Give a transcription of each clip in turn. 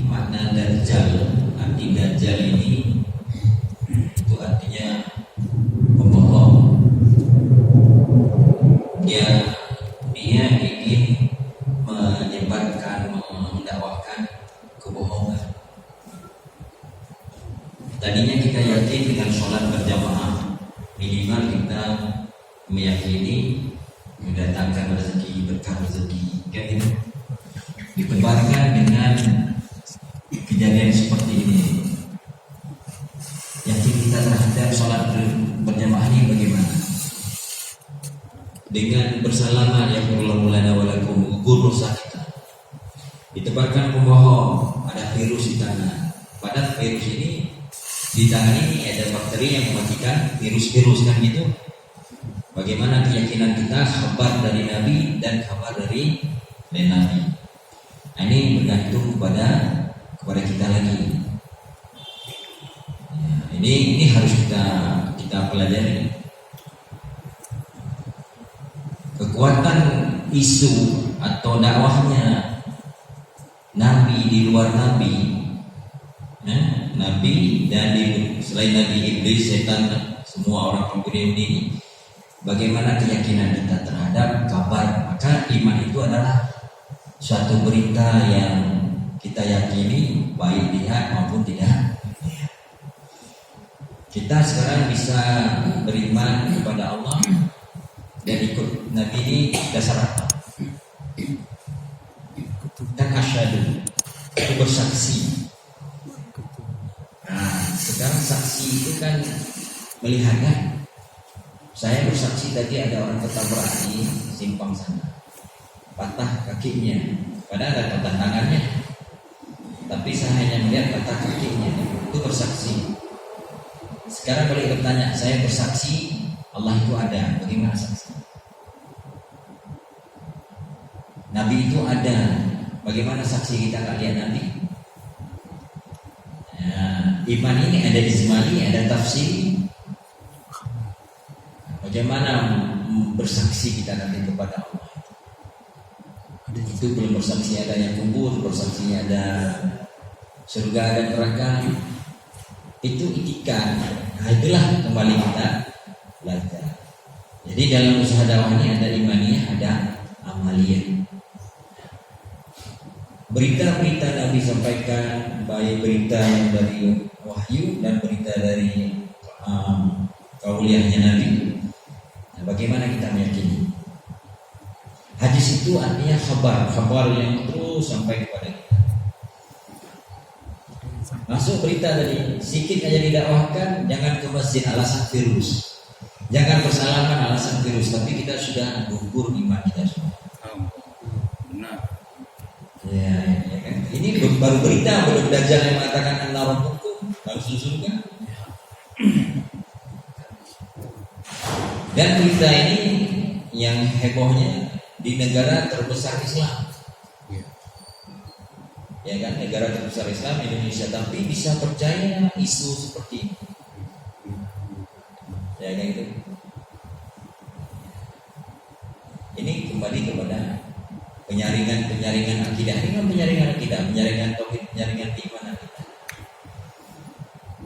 makna dajjal. Arti dajjal ini itu artinya pembohong. Dia ingin menyebarkan, mendakwahkan kebohongan. Tadinya kita yakin dengan sholat berjamaah, minimal kita meyakini mendatangkan rezeki, berkah rezeki, kan gitu. Ditebarkan dengan kejadian seperti ini. Yakin kita terhadap sholat berjamaah ini bagaimana? Dengan bersalaman ya lana walakum, gugur dosa kita. Ditebarkan pembohong, ada virus di tangan. Padahal virus ini di tangan ini ada bakteri yang mematikan virus-virus, kan gitu. Bagaimana keyakinan kita kabar dari Nabi dan kabar dari Nabi. Nah, ini bergantung kepada kita lagi. Ya, ini harus kita pelajari. Kekuatan isu atau dakwahnya Nabi di luar Nabi, Nabi dan selain Nabi, iblis, setan, semua orang pemberi ini. Bagaimana keyakinan kita terhadap kabar? Maka iman itu adalah suatu berita yang kita yakini, baik lihat maupun tidak. Kita sekarang bisa beriman kepada Allah dan ikut Nabi ini dasar apa? Dan asyhadu, itu bersaksi. Nah, sekarang saksi itu kan melihat, kan? Saya bersaksi tadi ada orang ketabrak di simpang sana, patah kakinya, padahal ada patah tangannya, tapi saya hanya melihat patah kakinya, itu bersaksi. Sekarang boleh bertanya, saya bersaksi Allah itu ada, bagaimana saksi? Nabi itu ada, bagaimana saksi kita nggak lihat Nabi? Nah, iman ini ada ijmali, ada tafsir. Bagaimana bersaksi kita nanti kepada Allah? Itu belum bersaksi ada yang kubur, bersaksi ada surga dan neraka. Itu itikan. Nah, itulah kembali kita belajar. Jadi dalam usaha dakwah ini ada imaniyah, ada amaliyah. Berita-berita Nabi sampaikan, baik berita dari wahyu dan berita dari kauliahnya Nabi. Nah, bagaimana kita meyakini? Hadis itu artinya kabar yang terus sampai kepada kita. Masuk berita tadi, sedikit aja didakwahkan, jangan ke masjid alasan virus, jangan bersalaman alasan virus, tapi kita sudah gugur iman kita semua. Benar. Ya kan? Ini baru berita, belum dajjal yang mengatakan an-nar rabbukum, harus surga. Dan berita ini yang hebohnya di negara terbesar Islam. Ya kan, negara terbesar Islam Indonesia, tapi bisa percaya isu seperti ini. Ya kan itu. Ini kembali kepada penyaringan akidah. Ini kan penyaringan akidah, penyaringan tauhid, penyaringan iman kita.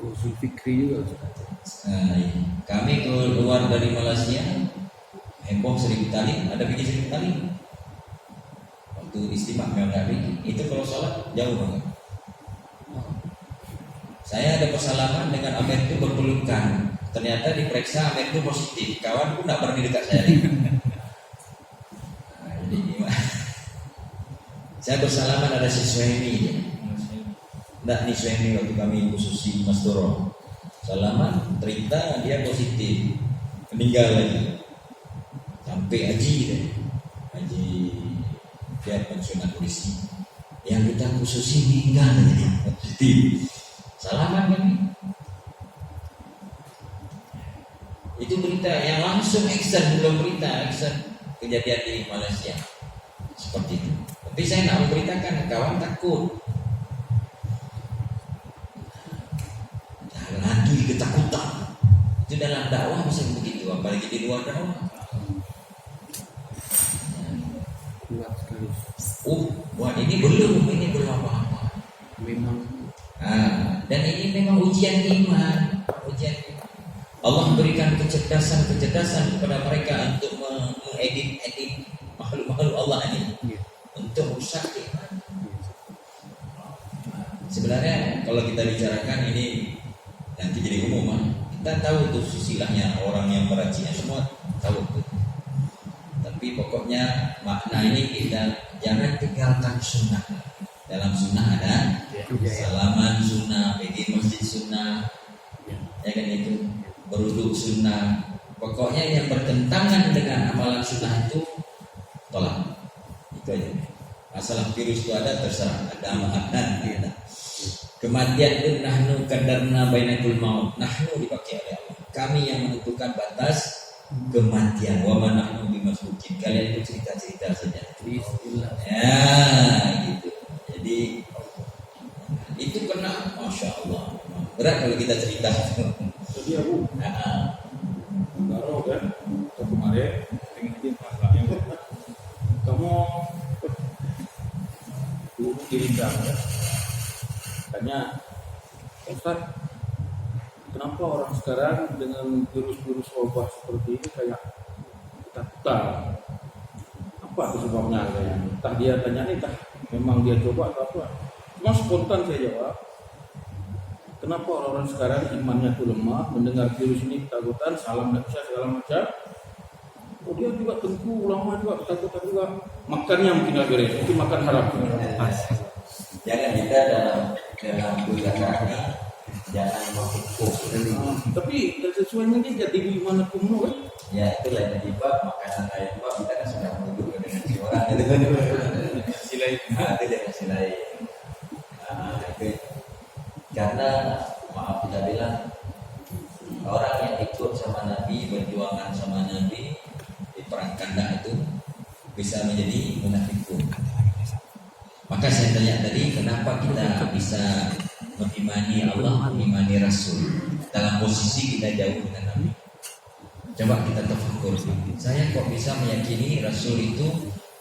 Usul fikri juga. Nah, kami keluar dari Malaysia, heboh Seribu Talib, ada bikin Seribu Talib. Waktu istimewa Nabi itu kalau sholat jauh banget. Saya ada persalaman dengan Amir itu berpelukan. Ternyata diperiksa Amir itu positif. Kawan pun tidak berani dekat saya. Nah, jadi gimana? Saya bersalaman ada si Suhaimi. Tidak nih Suhaimi waktu kami khususi Mas Doro. Salaman, cerita dia positif, meninggal lagi. Sampai Haji deh. Haji dia pensiunan polisi. Yang kita khususi meninggal lagi. Positif. Salaman kan? Itu berita yang langsung action, belum berita action kejadian di Malaysia seperti itu. Tapi saya nak memberitakan, kawan takut. Lagi ketakutan. Itu dalam dakwah bisa begitu, apalagi di luar dakwah. Kuat sekali. Buat ini belum apa-apa. memang. Dan ini memang ujian iman, Allah berikan kecerdasan kepada mereka untuk mengedit makhluk-makhluk Allah ini untuk rusak iman. Sebenarnya kalau kita bicarakan ini nanti jadi umum, kita tahu tuh silsilahnya, orang yang meracinya semua tahu tuh. Tapi pokoknya makna ini kita jangan tinggalkan sunnah. Dalam sunnah ada salaman sunnah, pergi masjid sunnah, ya kan itu, berwudu sunnah. Pokoknya yang bertentangan dengan amalan sunnah itu tolak. Itu aja. Masalah virus itu ada, terserah, ada makna tidak. Kematian itu nahnu qadarna bainakul maut. Nahnu dipakai oleh Allah. Kami yang menentukan batas kematian. Wa ma nahnu bimasbuqin. Kalian itu cerita-cerita saja. Bismillah. Ya, gitu. Jadi itu kena, masya Allah. Berat kalau kita cerita. Jadi aku baru kan kemarin pengen masalahnya kamu dulu diundang ya. Tanya, Ustaz, kenapa orang sekarang dengan virus-virus wabah seperti ini kayak ketakutan? Apa itu sebabnya? Entah dia tanya, entah memang dia coba atau apa. Cuma spontan saya jawab, kenapa orang-orang sekarang imannya itu lemah, mendengar virus ini ketakutan, salam dan segala macam. Oh, dia juga tengku, ulama juga ketakutan juga. Makannya mungkin lagi repot, itu makan haram. Jangan kita dalam bulan ini jangan menghukum. Tapi sesuai ini jadi gimana kumno kan? Ya itu lain jibab makanan ayam bab kita kan sudah menunjuk dengan si orang itu. Silai. Itu jangan silai. Itu karena maaf kita bilang orang yang ikut sama Nabi, berjuangan sama Nabi di perang Khandaq itu bisa menjadi munafikun. Maka saya tanya tadi, kenapa kita bisa mengimani Allah, mengimani Rasul dalam posisi kita jauh dengan Nabi? Coba kita tafakkur. Saya kok bisa meyakini Rasul itu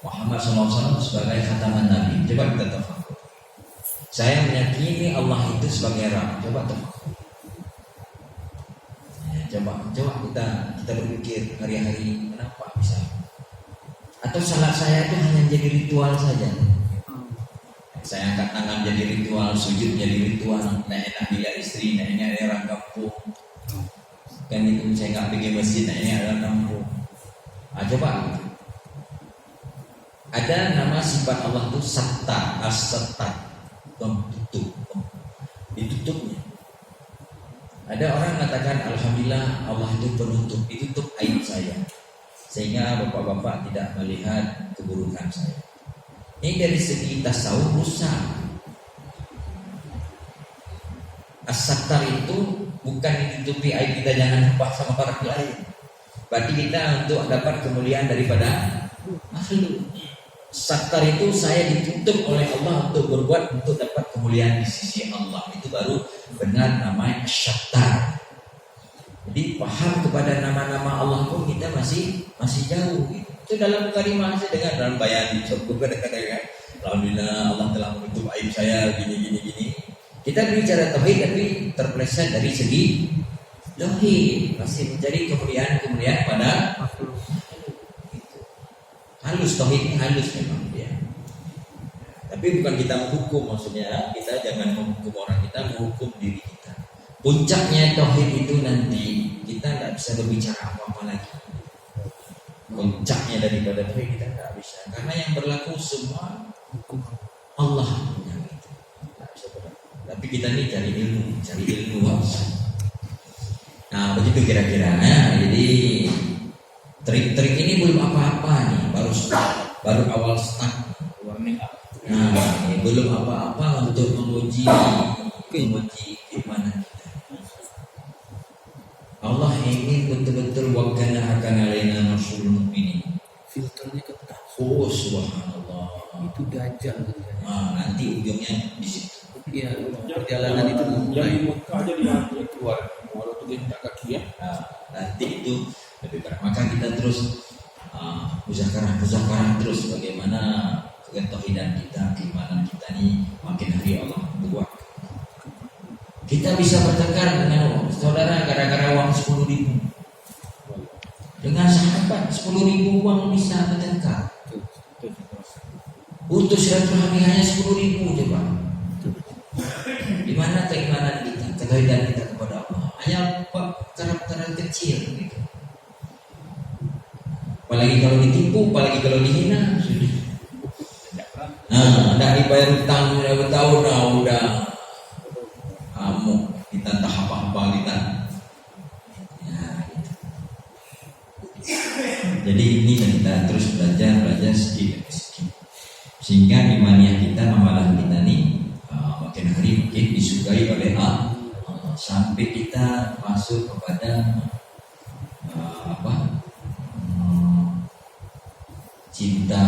Muhammad SAW sebagai khataman Nabi? Coba kita tafakkur. Saya meyakini Allah itu sebagai Rabb. Coba tafakkur. Coba kita berpikir hari-hari, kenapa bisa? Atau salat saya itu hanya jadi ritual saja. Saya angkat tangan jadi ritual, sujud jadi ritual, enak dia istri, ini orang kampung. Kan itu saya nggak pergi masjid, ini orang kampung. Coba ada nama sifat Allah itu Sattar, As-Sattar, tutup, ditutupnya. Ada orang mengatakan Alhamdulillah Allah itu penutup, ditutup aib saya, sehingga bapak-bapak tidak melihat keburukan saya. Ini dari segi tasawuf rusak. As-Sattar itu bukan ditutupi aib kita jangan nampak sama orang lain. Berarti kita untuk dapat kemuliaan daripada makhluk. Sattar itu saya ditutup oleh Allah untuk berbuat untuk dapat kemuliaan di sisi Allah. Itu baru benar namanya Sattar. Jadi paham kepada nama-nama Allah pun kita masih jauh. Itu dalam kalimah saya dengar dalam bayan cukup kadang-kadang Alhamdulillah Allah telah menutup aib saya gini. Kita bicara tauhid tapi terpeleset dari segi tauhid, masih mencari kemuliaan pada makhluk. Halus tauhid ini halus memang dia. Tapi bukan kita menghukum, maksudnya kita jangan menghukum orang, kita menghukum diri kita. Puncaknya tauhid itu nanti kita tidak bisa berbicara apa-apa lagi. Puncaknya daripada tauhid kita tidak bisa, karena yang berlaku semua hukum Allah punya itu. Tidak bisa berlaku. Tapi kita ini cari ilmu. Nah begitu kira-kira. Jadi trik-trik ini belum apa-apa nih, baru awal start. Warning up. Nah ini belum apa-apa untuk menguji iman kita. Allah ingin betul-betul wakana akan alaina nasrul mukminin. Filternya ketat. Oh subhanallah. Itu dajjal. Nanti ujungnya di situ. Iya, perjalanan itu Yang di Mekah aja dia keluar, walaupun dia tidak kaki ya. Nanti itu lebih berat. Maka kita terus muzakarah terus bagaimana ketauhidan kita, keimanan kita ini makin hari Allah buat Kita bisa bertengkar dengan saudara gara-gara uang 10.000. Dengan sahabat 10.000 uang bisa bertengkar. Untuk silaturahmi hanya 10.000 coba. Di mana keimanan kita, ketaatan kita kepada Allah? Hanya perkara-perkara kecil gitu. Apalagi kalau ditipu, apalagi kalau dihina, sudah. Nah, dibayar utang udah bertahun, udah kamu kita tak apa-apa kita. Ya, gitu. Jadi ini kita terus belajar sedikit demi sedikit. Sehingga imaniah kita, amalan kita nih makin hari makin disukai oleh Allah, sampai kita masuk kepada cinta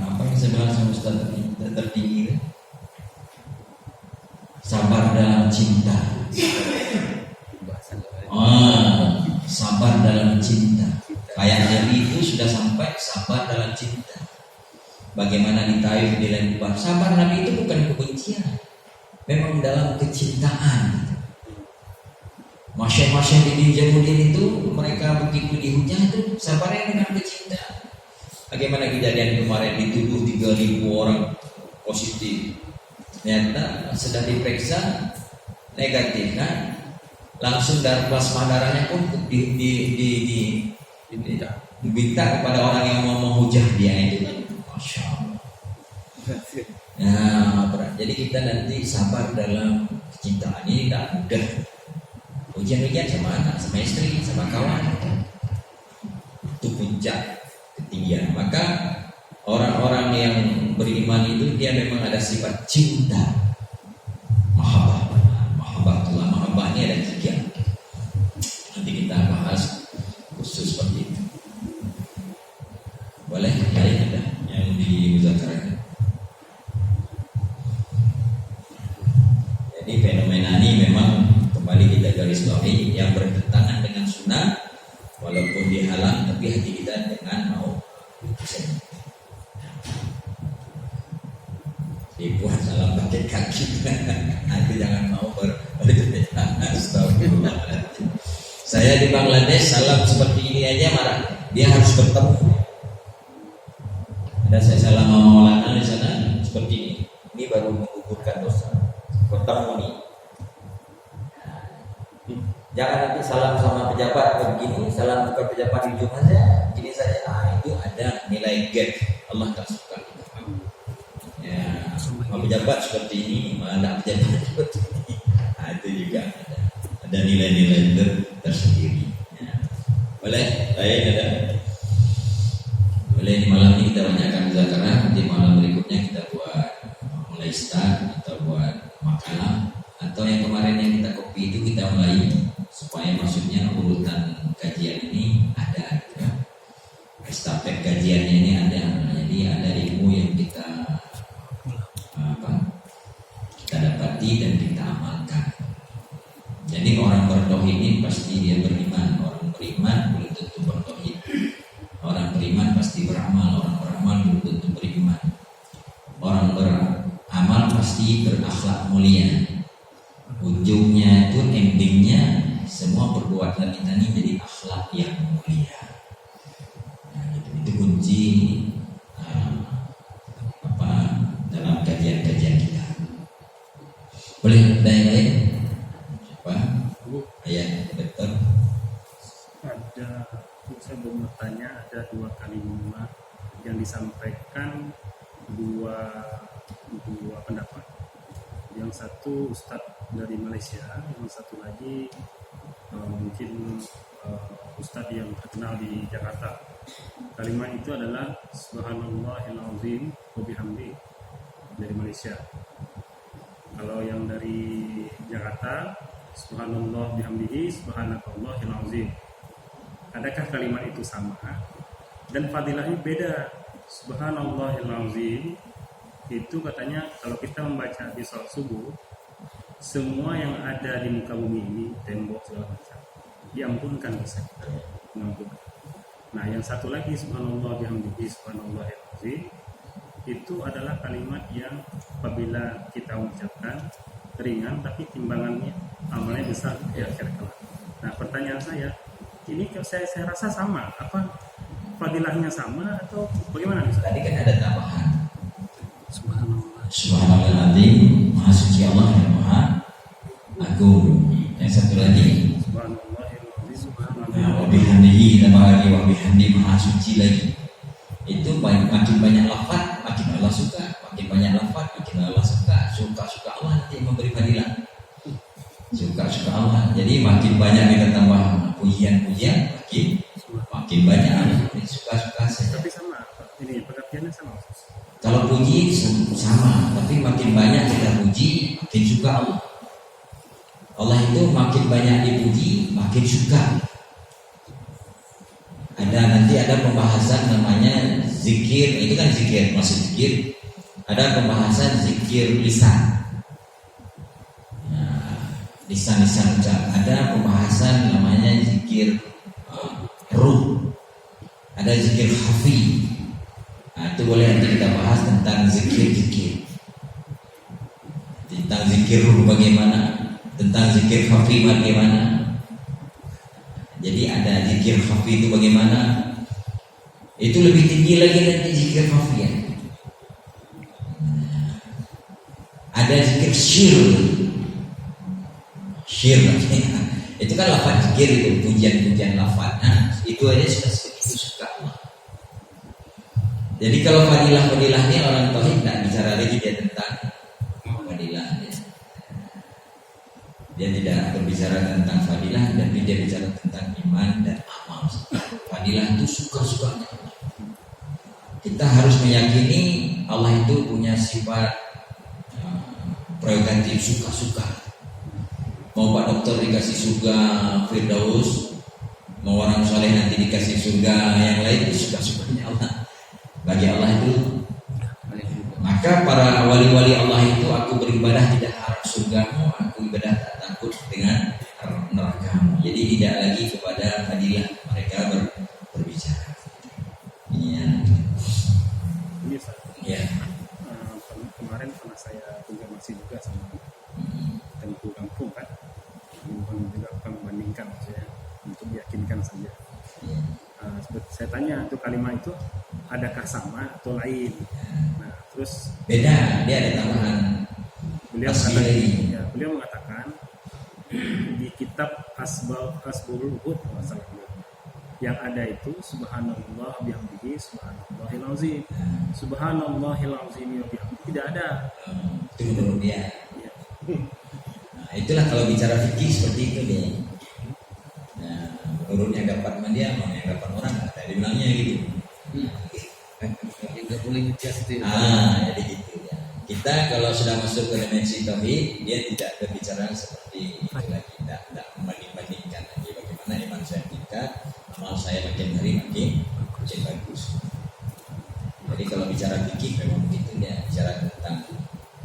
apa yang saya bilang sama Ustaz tertinggi, sabar dalam cinta. Sabar dalam cinta. Kayak Nabi itu sudah sampai sabar dalam cinta. Bagaimana di Taif di Lembah, sabar Nabi itu bukan kebencian, memang dalam kecintaan. Masyarakat di Jamuddin itu mereka begitu dihujat itu sabarnya dengan kecintaan. Bagaimana kejadian kemarin dituduh 3.000 orang positif, ternyata sedang diperiksa negatif kan, langsung dari plasma darahnya pun diminta kepada orang yang mau menghujat dia itu kan. Masya Allah. Nah, berat. Jadi kita nanti sabar dalam kecintaan ini tidak mudah. Ujian-ujian sama anak, sama istri, sama kawan, itu puncak ketinggian. Maka orang-orang yang beriman itu dia memang ada sifat cinta, mahabbatullah. Mahabbah ini ada 3. Nanti kita bahas khusus seperti itu. Boleh lain ada yang dimuzakarakan. Jadi fenomena ini memang kembali kita garis bawahi yang bertentangan dengan sunnah, walaupun dihalang tapi hati kita dengan mau dibuat salam pakai kaki. Nanti jangan mau astagfirullah. Saya di Bangladesh salam seperti ini aja marah. Dia harus bertemu. Ada saya salam sama Maulana di sana seperti ini. Ini baru menggugurkan dosa. Bertemu nih. Jangan nanti salam sama pejabat begini, salam ke pejabat di ujung aja, gini saja. Itu ada nilai gap. Allah tak suka kita. Ya, sama pejabat seperti ini, mana pejabat seperti ini. Itu juga ada nilai-nilai tersendiri. Ya. Boleh, lain ada. Boleh di malam ini kita banyakkan muzakarah, nanti malam berikutnya kita buat mulai start atau buat makalah, atau yang kemarin yang kita copy itu kita mulai supaya maksudnya urutan kajian ini ada gitu. Estafet kajiannya ini ada, jadi ada ilmu yang kita dapati dan kita amalkan. Jadi orang bertauhid ini pasti dia beriman, orang beriman belum tentu bertauhid. Orang beriman pasti beramal, orang beramal belum tentu beriman. Orang beramal pasti berakhlak mulia. Ujungnya itu endingnya semua perbuatan kita ini jadi akhlak yang mulia. Nah, itu kunci dalam kajian-kajian kita. Boleh ada yang lain? Siapa? Ayah, dokter. Saya mau bertanya, ada 2 kalimat yang disampaikan dua pendapat. Yang satu Ustadz dari Malaysia, yang satu lagi mungkin Ustadz yang terkenal di Jakarta. Kalimat itu adalah Subhanallahil azim wa bihamdi dari Malaysia. Kalau yang dari Jakarta, Subhanallah bihamdihi subhanakallahil azim. Adakah kalimat itu sama? Dan fadilahnya beda. Subhanallahil azim itu katanya kalau kita membaca di salat subuh, semua yang ada di muka bumi ini, tembok segala macam, diampunkan dosa kita, mengampunkan. Nah, yang satu lagi subhanallah bihamdihi subhanallahil azim itu adalah kalimat yang apabila kita ucapkan ringan tapi timbangannya amalnya besar di akhir kelak. Nah, pertanyaan saya, ini saya rasa sama, apa fadilahnya sama atau bagaimana Ustaz? Tadi kan ada tambahan. Subhanallah. Subhanallahadzim, Maha Suci Allah yang Maha Agung. Yang satu lagi, wa bihamdihi, tambah lagi wa bihamdi, Maha Suci lagi. Itu makin banyak lafaz, makin Allah suka. Makin banyak lafaz, makin Allah suka. Suka Allah nanti memberi fadilah. Suka Allah. Jadi makin banyak kita tambah pujian-pujian, makin banyak suka saja. Tapi sama, ini pengertiannya sama. Kalau puji sama, tapi makin banyak kita puji, makin suka Allah. Allah itu makin banyak dipuji, makin suka. Nanti ada pembahasan namanya zikir, itu kan zikir, masih zikir. Ada pembahasan zikir lisan. Lisan ucap. Ada pembahasan namanya zikir ruh. Ada zikir khafi. Itu boleh nanti kita bahas tentang zikir. Tentang zikir ruh bagaimana, tentang zikir khafi bagaimana. Jadi ada zikir khafi itu bagaimana. Itu lebih tinggi lagi nanti zikir khafi ya. Ada zikir syir itu kan lafaz zikir, itu pujian lafaz. Nah, itu aja sudah segitu suka Allah. Jadi kalau fadilah-fadilahnya orang tauhid tidak bicara lagi dia tentang fadilah. Dia tidak berbicara tentang fadilah, tapi dia bicara tentang iman dan amal. Fadilah itu suka-sukanya Allah. Kita harus meyakini Allah itu punya sifat prerogatif suka-suka. Mau Pak Dokter dikasih surga Firdaus, mau orang soleh nanti dikasih surga yang lain, itu suka-sukanya Allah. Bagi Allah itu, maka para wali-wali Allah itu, aku beribadah tidak harap surgamu, aku ibadah tak takut dengan nerakamu. Jadi tidak lagi kepada fadilah mereka berbicara. Iya. Ya. Kemarin pernah saya konfirmasi juga sama tentu kampung kan, juga akan membandingkan maksudnya untuk meyakinkan saja. Saya tanya itu kalimat itu adakah sama atau lain? Nah, terus beda, dia ada tambahan. Beliau mengatakan di kitab Asbabul Uhud yang ada itu subhanallah bihamdihi subhanallahil azim. Subhanallahil azim wa bihamdihi tidak ada. Itu menurut dia. Ya. Nah, itulah kalau bicara fikih seperti itu dia. Nah, menurutnya dapat dia, mau yang dapat orang nggak ada, dibilangnya gitu. Yang nggak boleh ngejudge itu. Jadi gitu ya. Kita kalau sudah masuk ke dimensi tauhid, dia tidak berbicara seperti itu lagi, tidak membanding-bandingkan lagi bagaimana iman saya tingkat, amal saya makin hari makin bagus. Jadi kalau bicara fikih memang begitu dia, bicara tentang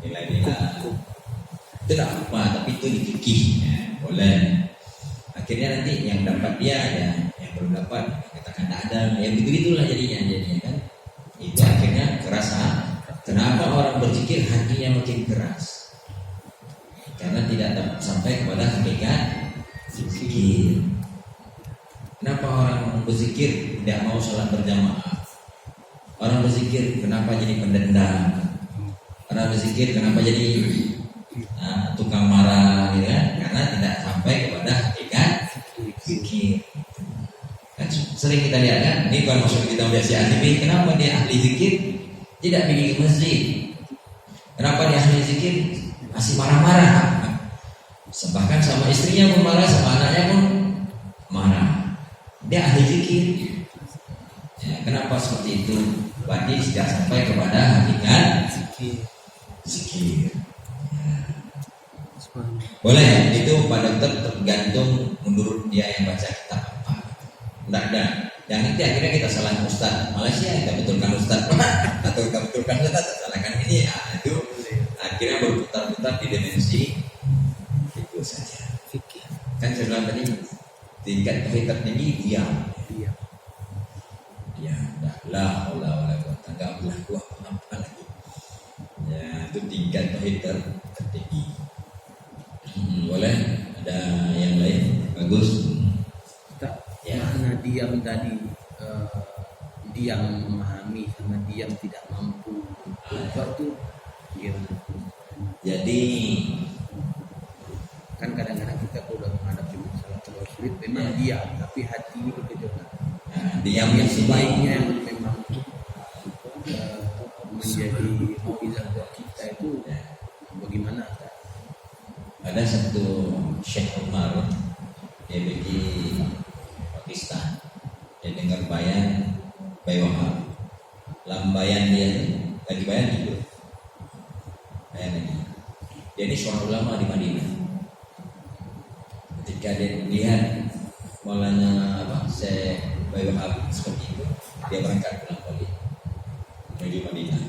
nilai-nilai. Itu tidak apa, tapi itu di fikih ya, boleh. Akhirnya nanti yang dapat dia ada, yang belum dapat katakan tidak ada, yang begitulah jadinya kan. Itu akhirnya kerasa. Kenapa orang berzikir hatinya makin keras? Karena tidak sampai kepada hakikat zikir. Kenapa orang berzikir tidak mau sholat berjamaah? Orang berzikir kenapa jadi pendendam? Orang berzikir kenapa jadi tukang marah, gitu kan? Karena tidak sampai kepada hakikat zikir. Kan sering kita lihat kan, ini kalau masuk kita udah si ahli, kenapa dia ahli zikir tidak pergi ke masjid? Kenapa dia ahli zikir masih marah-marah? Bahkan sama istrinya pun marah, sama anaknya pun marah. Dia ahli zikir. Ya, kenapa seperti itu? Berarti tidak sampai kepada hakikat zikir. Boleh, itu Pak Dokter tergantung menurut dia yang baca kitab apa. Tidak ada. Yang nanti akhirnya kita salahkan Ustaz Malaysia, kita betulkan Ustaz atau kita betulkan Ustaz, salahkan ini. Itu akhirnya berputar-putar di dimensi itu saja. Kan saya bilang tadi tingkat tauhid tertinggi diam. Ya, dah Allah enggak berlaku apa lagi. Ya, itu tingkat tauhid tertinggi. Boleh Ada yang lain? Bagus. Tak, Ya. makna diam tadi, diam memahami sama diam tidak mampu berubah itu gimana? Jadi Kan kadang-kadang kita kalau udah menghadapi masalah terlalu sulit memang diam, tapi hati ini bergejolak. diam di Yang sini. sebaiknya yang memang menjadi mukjizat buat kita itu bagaimana? Ada satu Syekh Umar, dia pergi Pakistan, dia dengar bayan Bayi Wahab, lambayan dia lagi bayan tidur, bayan lagi. Dia ini seorang ulama di Madinah. Ketika dia lihat maulanya Syekh Bayi Wahab seperti itu, dia berangkat pulang balik menuju Madinah.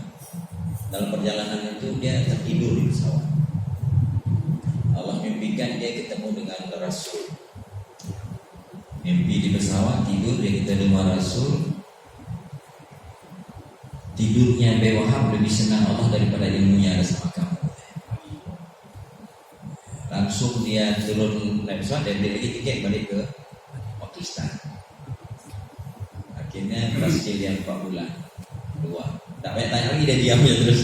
Dalam perjalanan itu dia tertidur di pesawat. Allah mimpikan dia ketemu dengan Rasul. Mimpi di pesawat, tidur dia ketemu dengan Rasul. Tidurnya Bayi Wahab lebih senang Allah daripada ilmunya ada sama kamu. Langsung dia turun naik pesawat dan dia lagi tiket balik ke Pakistan. Akhirnya berhasil dia 4 bulan keluar. Tak payah tanya lagi, dia diam ya terus.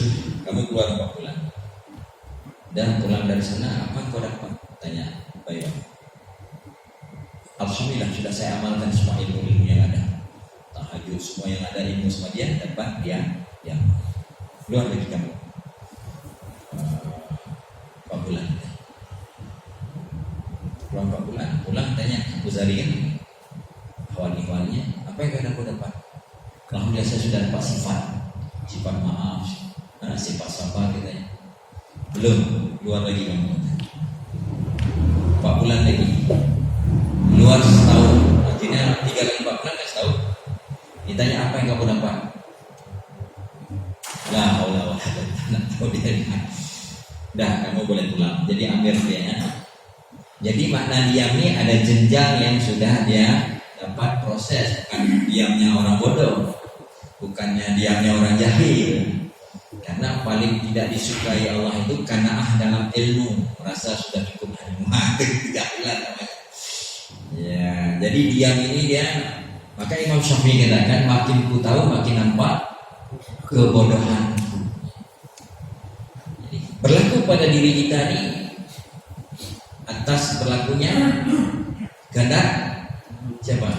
Kamu keluar 4 bulan. Dan pulang dari sana, apa kau dapat? Tanya Bayi Wahab. Alhamdulillah sudah saya amalkan semua ilmu-ilmu yang ada. Tahajud semua yang ada, ilmu semua dia dapat dia. Keluar lagi kamu 4 bulan. Pulang 4 bulan, pulang tanya Abu Zari kan kawan-kawannya, apa yang kau dapat? Alhamdulillah saya sudah dapat sifat maaf, sifat sabar katanya. Belum, keluar lagi kamu. 4 bulan lagi, keluar setahun. Akhirnya 3 kali 4 bulan kan setahun. Ditanya apa yang kamu dapat? Lah, Allah, tak tahu dia. Dah, kamu boleh pulang. Jadi ambil dia. Jadi makna diam ini ada jenjang yang sudah dia dapat proses, bukan diamnya orang bodoh, bukannya diamnya orang jahil. Karena paling tidak disukai Allah itu kanaah dalam ilmu, merasa sudah cukup ilmu, kejahilan namanya. Ya, jadi diam ini dia, maka Imam Syafi'i katakan makin ku tahu makin nampak kebodohanku. Jadi, berlaku pada diri kita ini atas berlakunya kehendak siapa?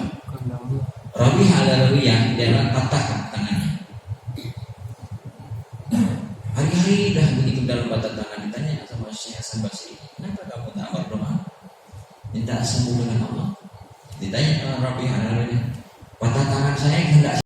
Rabi Halalawiyah dia patah tangannya. Hari-hari dah begitu dalam patah tangan. Ditanya sama Syekh Hasan Basri, kenapa kamu tak berdoa minta sembuh dengan Allah? Ditanya Rabi Halalawiyah, patah tangan saya hendak